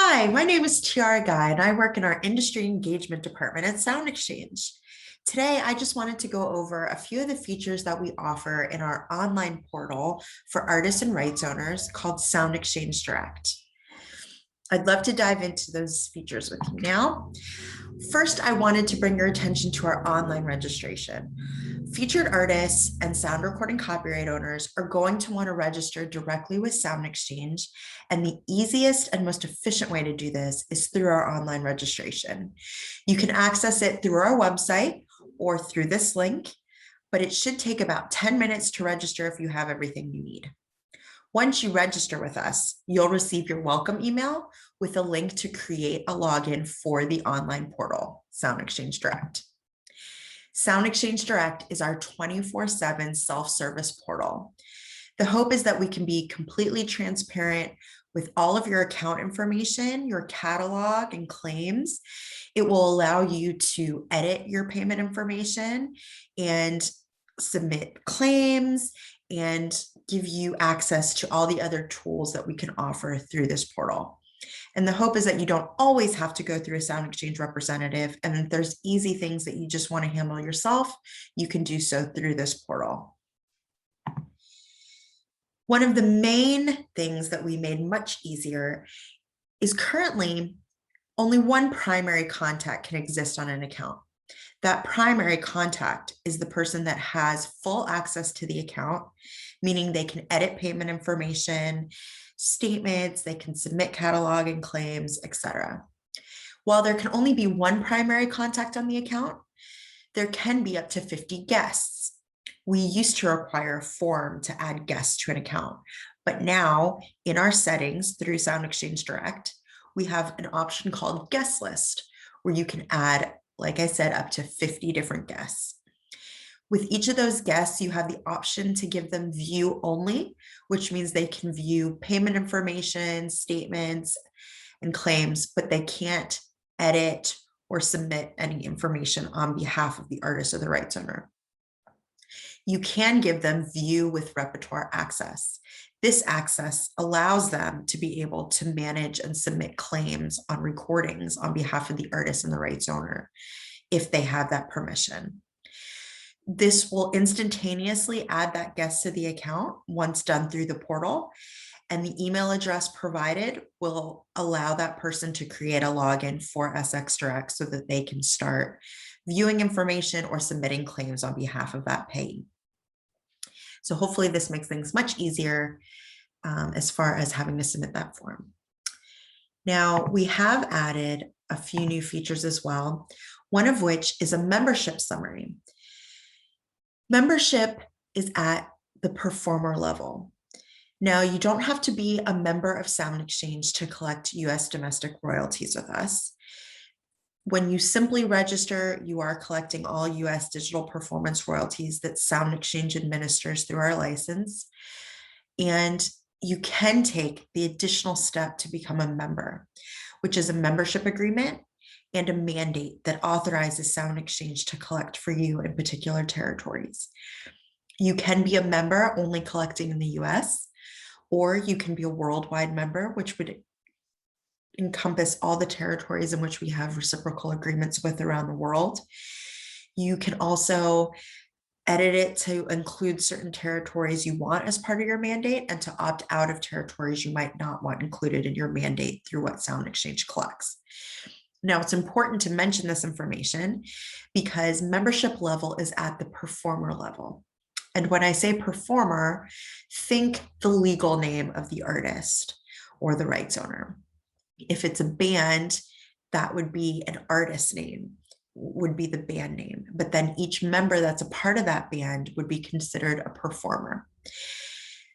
Hi, my name is Tiara Guy, and I work in our industry engagement department at SoundExchange. Today, I just wanted to go over a few of the features that we offer in our online portal for artists and rights owners called SoundExchange Direct. I'd love to dive into those features with you now. First, I wanted to bring your attention to our online registration. Featured artists and sound recording copyright owners are going to want to register directly with SoundExchange, and the easiest and most efficient way to do this is through our online registration. You can access it through our website or through this link, but it should take about 10 minutes to register if you have everything you need. Once you register with us, you'll receive your welcome email with a link to create a login for the online portal, SoundExchange Direct. SoundExchange Direct is our 24/7 self-service portal. The hope is that we can be completely transparent with all of your account information, your catalog and claims. It will allow you to edit your payment information and submit claims and give you access to all the other tools that we can offer through this portal. And the hope is that you don't always have to go through a SoundExchange representative. And if there's easy things that you just want to handle yourself, you can do so through this portal. One of the main things that we made much easier is currently only one primary contact can exist on an account. That primary contact is the person that has full access to the account, meaning they can edit payment information, statements, they can submit catalog and claims, etc. While there can only be one primary contact on the account, there can be up to 50 guests. We used to require a form to add guests to an account, but now in our settings through SoundExchange Direct, we have an option called guest list, where you can add, like I said, up to 50 different guests. With each of those guests, you have the option to give them view only, which means they can view payment information, statements, and claims, but they can't edit or submit any information on behalf of the artist or the rights owner. You can give them view with repertoire access. This access allows them to be able to manage and submit claims on recordings on behalf of the artist and the rights owner if they have that permission. This will instantaneously add that guest to the account once done through the portal, and the email address provided will allow that person to create a login for SX Direct so that they can start viewing information or submitting claims on behalf of that payee. So hopefully this makes things much easier as far as having to submit that form. Now, we have added a few new features as well, one of which is a membership summary. Membership is at the performer level. Now, you don't have to be a member of SoundExchange to collect US domestic royalties with us. When you simply register, you are collecting all US digital performance royalties that SoundExchange administers through our license. And you can take the additional step to become a member, which is a membership agreement and a mandate that authorizes SoundExchange to collect for you in particular territories. You can be a member only collecting in the US, or you can be a worldwide member, which would encompass all the territories in which we have reciprocal agreements with around the world. You can also edit it to include certain territories you want as part of your mandate and to opt out of territories you might not want included in your mandate through what SoundExchange collects. Now, it's important to mention this information because membership level is at the performer level. And when I say performer, think the legal name of the artist or the rights owner. If it's a band, that would be an artist name, would be the band name. But then each member that's a part of that band would be considered a performer.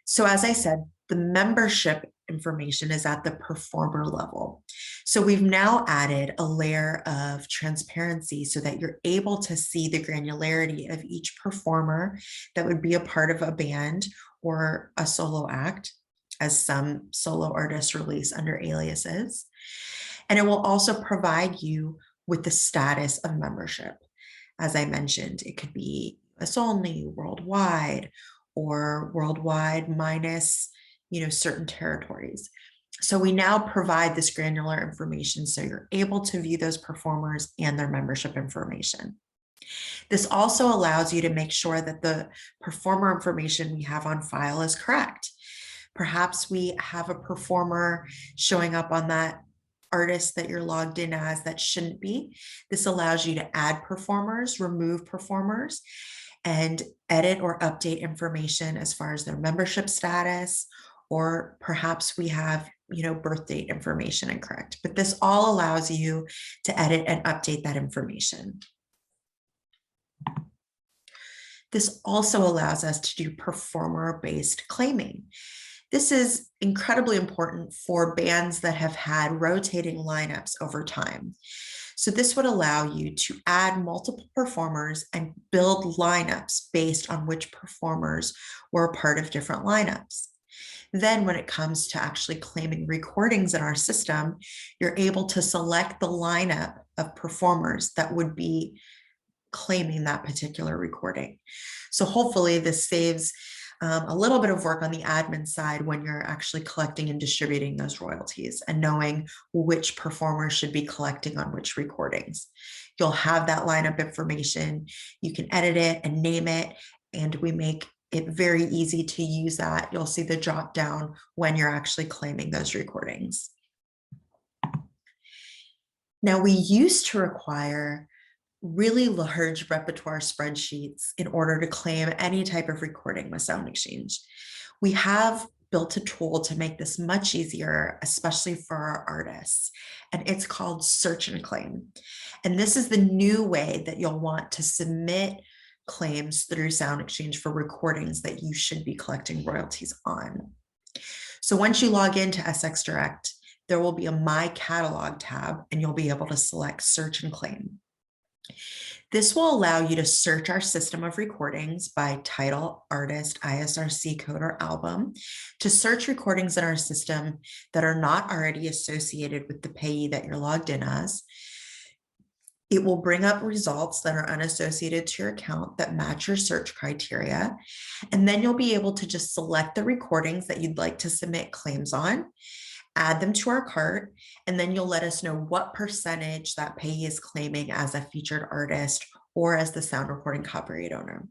So as I said, the membership information is at the performer level. So we've now added a layer of transparency so that you're able to see the granularity of each performer that would be a part of a band or a solo act, as some solo artists release under aliases. And it will also provide you with the status of membership. As I mentioned, it could be US only, worldwide, or worldwide minus certain territories. So we now provide this granular information so you're able to view those performers and their membership information. This also allows you to make sure that the performer information we have on file is correct. Perhaps we have a performer showing up on that artist that you're logged in as that shouldn't be. This allows you to add performers, remove performers, and edit or update information as far as their membership status, or perhaps we have, birth date information incorrect. But this all allows you to edit and update that information. This also allows us to do performer-based claiming. This is incredibly important for bands that have had rotating lineups over time. So this would allow you to add multiple performers and build lineups based on which performers were a part of different lineups. Then when it comes to actually claiming recordings in our system, you're able to select the lineup of performers that would be claiming that particular recording. So hopefully this saves a little bit of work on the admin side when you're actually collecting and distributing those royalties and knowing which performers should be collecting on which recordings. You'll have that lineup information. You can edit it and name it, and we make it very easy to use that. You'll see the drop down when you're actually claiming those recordings. Now, we used to require really large repertoire spreadsheets in order to claim any type of recording with SoundExchange. We have built a tool to make this much easier, especially for our artists, and it's called Search and Claim. And this is the new way that you'll want to submit claims through SoundExchange for recordings that you should be collecting royalties on. So once you log into SX Direct, there will be a My Catalog tab, and you'll be able to select Search and Claim. This will allow you to search our system of recordings by title, artist, ISRC code, or album to search recordings in our system that are not already associated with the payee that you're logged in as. It will bring up results that are unassociated to your account that match your search criteria. And then you'll be able to just select the recordings that you'd like to submit claims on, add them to our cart, and then you'll let us know what percentage that payee is claiming as a featured artist or as the sound recording copyright owner.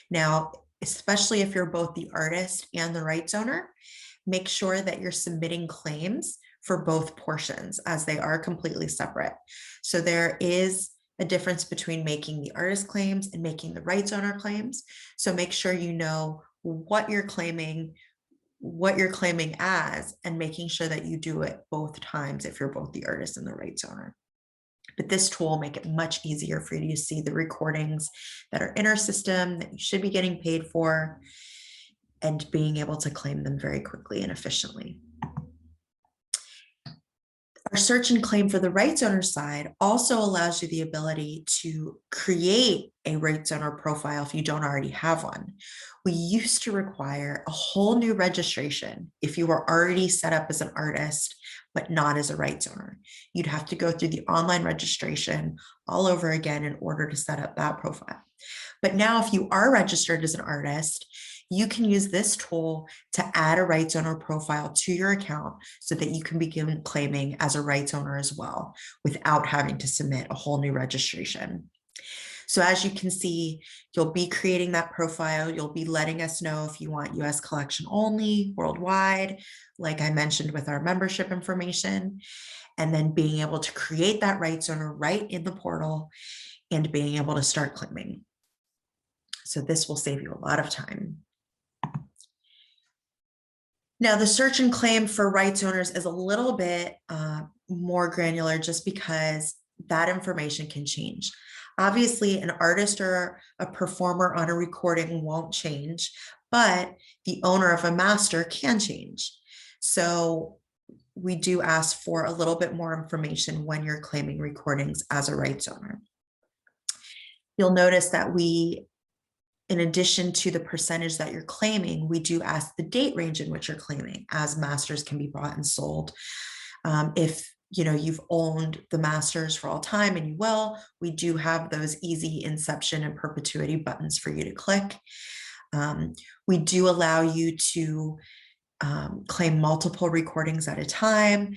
Now, especially if you're both the artist and the rights owner, make sure that you're submitting claims for both portions as they are completely separate. So there is a difference between making the artist claims and making the rights owner claims. So make sure you know what you're claiming as, and making sure that you do it both times if you're both the artist and the rights owner. But this tool will make it much easier for you to see the recordings that are in our system that you should be getting paid for and being able to claim them very quickly and efficiently. Our search and claim for the rights owner side also allows you the ability to create a rights owner profile if you don't already have one. We used to require a whole new registration if you were already set up as an artist, but not as a rights owner. You'd have to go through the online registration all over again in order to set up that profile. But now if you are registered as an artist, you can use this tool to add a rights owner profile to your account so that you can begin claiming as a rights owner as well without having to submit a whole new registration. So as you can see, you'll be creating that profile. You'll be letting us know if you want US collection only, worldwide, like I mentioned with our membership information, and then being able to create that rights owner right in the portal and being able to start claiming. So this will save you a lot of time. Now, the search and claim for rights owners is a little bit more granular just because that information can change. Obviously, an artist or a performer on a recording won't change, but the owner of a master can change. So we do ask for a little bit more information when you're claiming recordings as a rights owner. You'll notice that in addition to the percentage that you're claiming, we do ask the date range in which you're claiming, as masters can be bought and sold. If you've owned the masters for all time, and you will, we do have those easy inception and perpetuity buttons for you to click. We do allow you to claim multiple recordings at a time.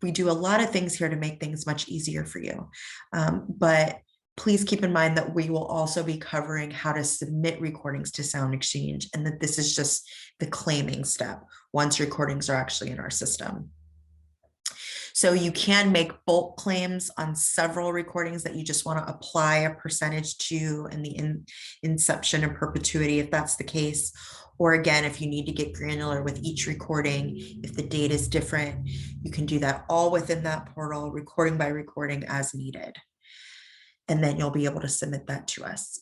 We do a lot of things here to make things much easier for you. But please keep in mind that we will also be covering how to submit recordings to SoundExchange, and that this is just the claiming step once recordings are actually in our system. So you can make bulk claims on several recordings that you just want to apply a percentage to in the inception and perpetuity, if that's the case. Or again, if you need to get granular with each recording, if the date is different, you can do that all within that portal, recording by recording as needed. And then you'll be able to submit that to us.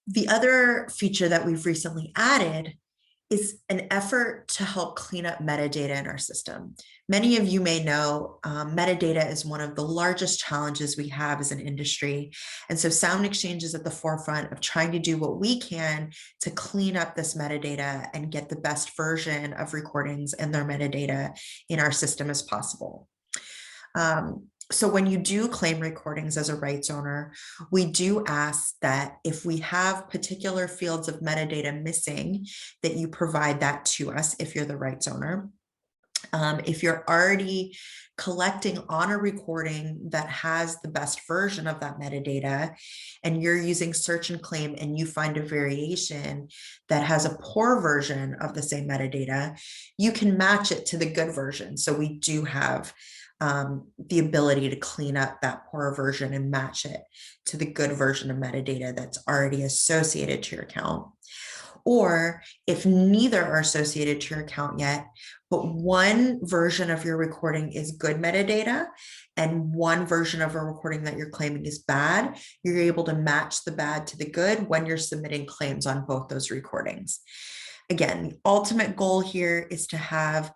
The other feature that we've recently added is an effort to help clean up metadata in our system. Many of you may know metadata is one of the largest challenges we have as an industry. And so SoundExchange is at the forefront of trying to do what we can to clean up this metadata and get the best version of recordings and their metadata in our system as possible. So when you do claim recordings as a rights owner, we do ask that if we have particular fields of metadata missing, that you provide that to us if you're the rights owner. If you're already collecting on a recording that has the best version of that metadata, and you're using search and claim and you find a variation that has a poor version of the same metadata, you can match it to the good version. So we do have the ability to clean up that poor version and match it to the good version of metadata that's already associated to your account. Or if neither are associated to your account yet, but one version of your recording is good metadata and one version of a recording that you're claiming is bad, you're able to match the bad to the good when you're submitting claims on both those recordings. Again, the ultimate goal here is to have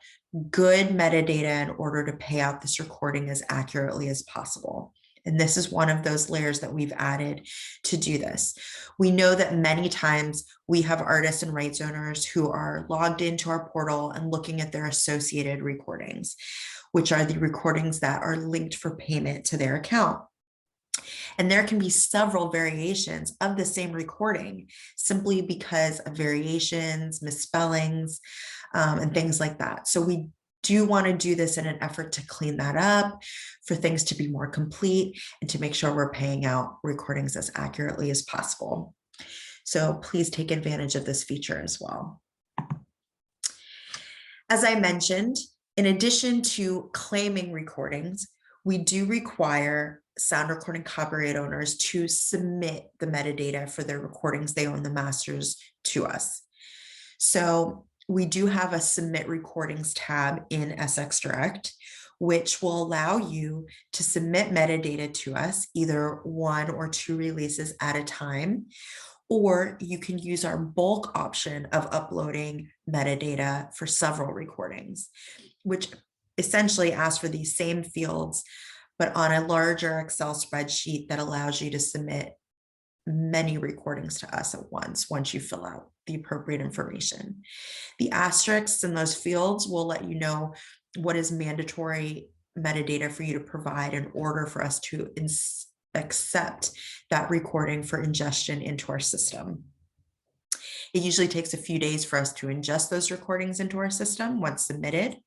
good metadata in order to pay out this recording as accurately as possible. And this is one of those layers that we've added to do this. We know that many times we have artists and rights owners who are logged into our portal and looking at their associated recordings, which are the recordings that are linked for payment to their account. And there can be several variations of the same recording simply because of variations, misspellings, and things like that. So we do want to do this in an effort to clean that up, for things to be more complete, and to make sure we're paying out recordings as accurately as possible. So please take advantage of this feature as well. As I mentioned, in addition to claiming recordings, we do require sound recording copyright owners to submit the metadata for their recordings they own the masters to us. So we do have a submit recordings tab in SX Direct, which will allow you to submit metadata to us, either 1 or 2 releases at a time, or you can use our bulk option of uploading metadata for several recordings, which essentially asks for these same fields, but on a larger Excel spreadsheet that allows you to submit many recordings to us at once you fill out the appropriate information. The asterisks in those fields will let you know what is mandatory metadata for you to provide in order for us to accept that recording for ingestion into our system. It usually takes a few days for us to ingest those recordings into our system once submitted.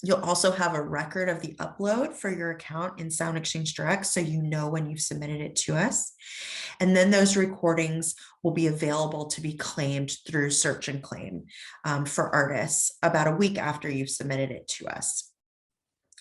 You'll also have a record of the upload for your account in SoundExchange Direct, so you know when you've submitted it to us. And then those recordings will be available to be claimed through search and claim for artists about a week after you've submitted it to us.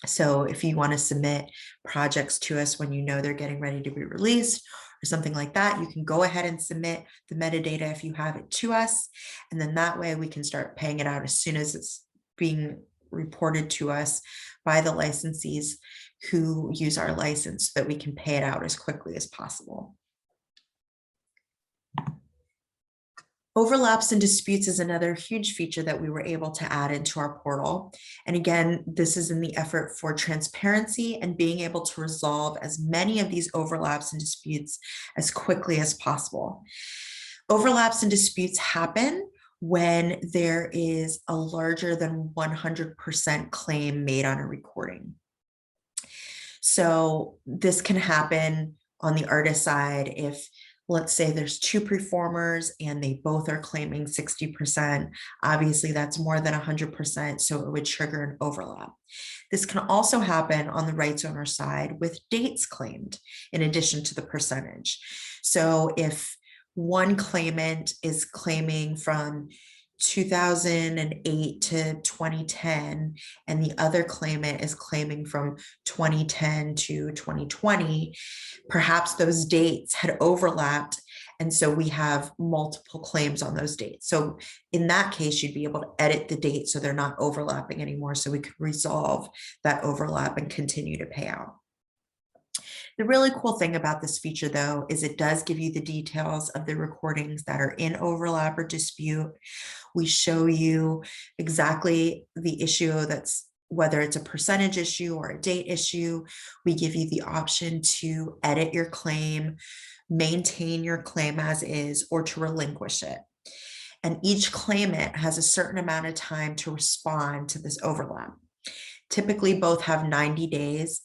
So if you want to submit projects to us when you know they're getting ready to be released or something like that, you can go ahead and submit the metadata if you have it to us. And then that way we can start paying it out as soon as it's being reported to us by the licensees who use our license, so that we can pay it out as quickly as possible. Overlaps and disputes is another huge feature that we were able to add into our portal. And again, this is in the effort for transparency and being able to resolve as many of these overlaps and disputes as quickly as possible. Overlaps and disputes happen when there is a larger than 100% claim made on a recording. So this can happen on the artist side if let's say there's two performers and they both are claiming 60%. Obviously, that's more than 100%, so it would trigger an overlap. This can also happen on the rights owner side with dates claimed in addition to the percentage. So if one claimant is claiming from 2008 to 2010, and the other claimant is claiming from 2010 to 2020, perhaps those dates had overlapped. And so we have multiple claims on those dates. So in that case, you'd be able to edit the date so they're not overlapping anymore. So we could resolve that overlap and continue to pay out. The really cool thing about this feature, though, is it does give you the details of the recordings that are in overlap or dispute. We show you exactly the issue that's, whether it's a percentage issue or a date issue. We give you the option to edit your claim, maintain your claim as is, or to relinquish it. And each claimant has a certain amount of time to respond to this overlap. Typically, both have 90 days.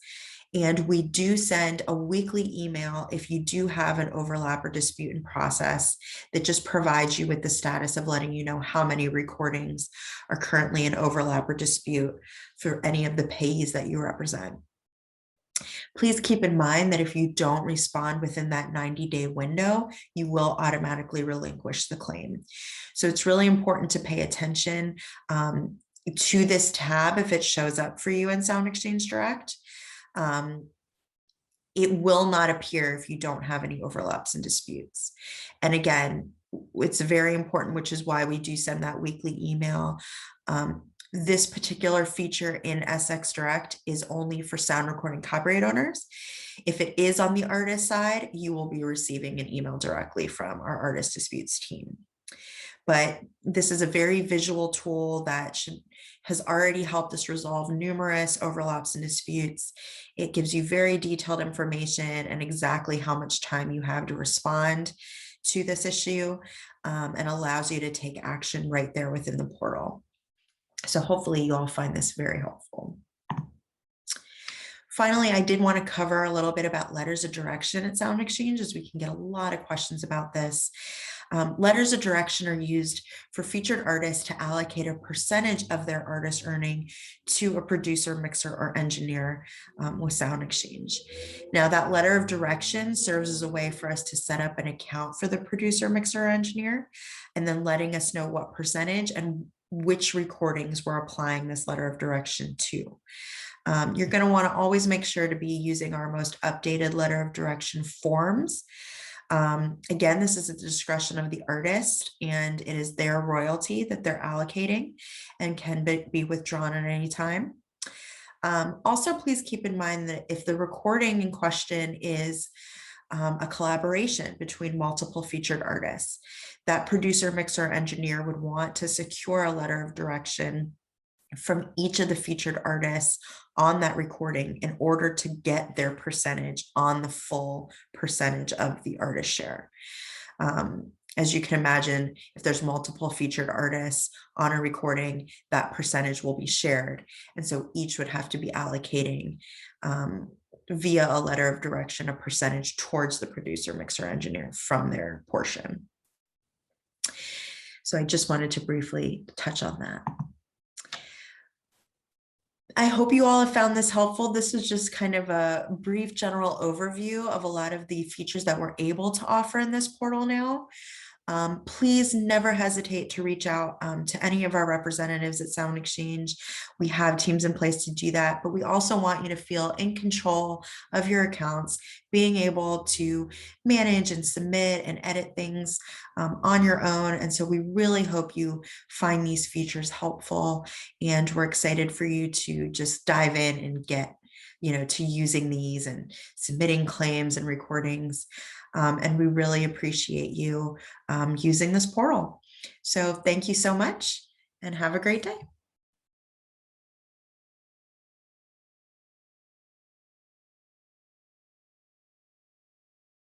And we do send a weekly email if you do have an overlap or dispute in process that just provides you with the status of letting you know how many recordings are currently in overlap or dispute for any of the payees that you represent. Please keep in mind that if you don't respond within that 90-day window, you will automatically relinquish the claim. So it's really important to pay attention to this tab if it shows up for you in SoundExchange Direct. It will not appear if you don't have any overlaps and disputes. And again, it's very important, which is why we do send that weekly email. This particular feature in SX Direct is only for sound recording copyright owners. If it is on the artist side, you will be receiving an email directly from our artist disputes team. But this is a very visual tool that has already helped us resolve numerous overlaps and disputes. It gives you very detailed information and exactly how much time you have to respond to this issue, and allows you to take action right there within the portal. So hopefully you all find this very helpful. Finally, I did want to cover a little bit about letters of direction at SoundExchange, as we can get a lot of questions about this. Letters of direction are used for featured artists to allocate a percentage of their artist earning to a producer, mixer, or engineer with SoundExchange. Now, that letter of direction serves as a way for us to set up an account for the producer, mixer, or engineer, and then letting us know what percentage and which recordings we're applying this letter of direction to. You're going to want to always make sure to be using our most updated letter of direction forms. Again, this is at the discretion of the artist, and it is their royalty that they're allocating and can be withdrawn at any time. Also, please keep in mind that if the recording in question is a collaboration between multiple featured artists, that producer, mixer, engineer would want to secure a letter of direction from each of the featured artists on that recording in order to get their percentage on the full percentage of the artist share. As you can imagine, if there's multiple featured artists on a recording, that percentage will be shared. And so each would have to be allocating via a letter of direction a percentage towards the producer, mixer, engineer from their portion. So I just wanted to briefly touch on that. I hope you all have found this helpful. This is just kind of a brief general overview of a lot of the features that we're able to offer in this portal now. Please never hesitate to reach out to any of our representatives at SoundExchange. We have teams in place to do that, but we also want you to feel in control of your accounts, being able to manage and submit and edit things on your own. And so we really hope you find these features helpful, and we're excited for you to just dive in and get to using these and submitting claims and recordings. And we really appreciate you using this portal. So thank you so much and have a great day.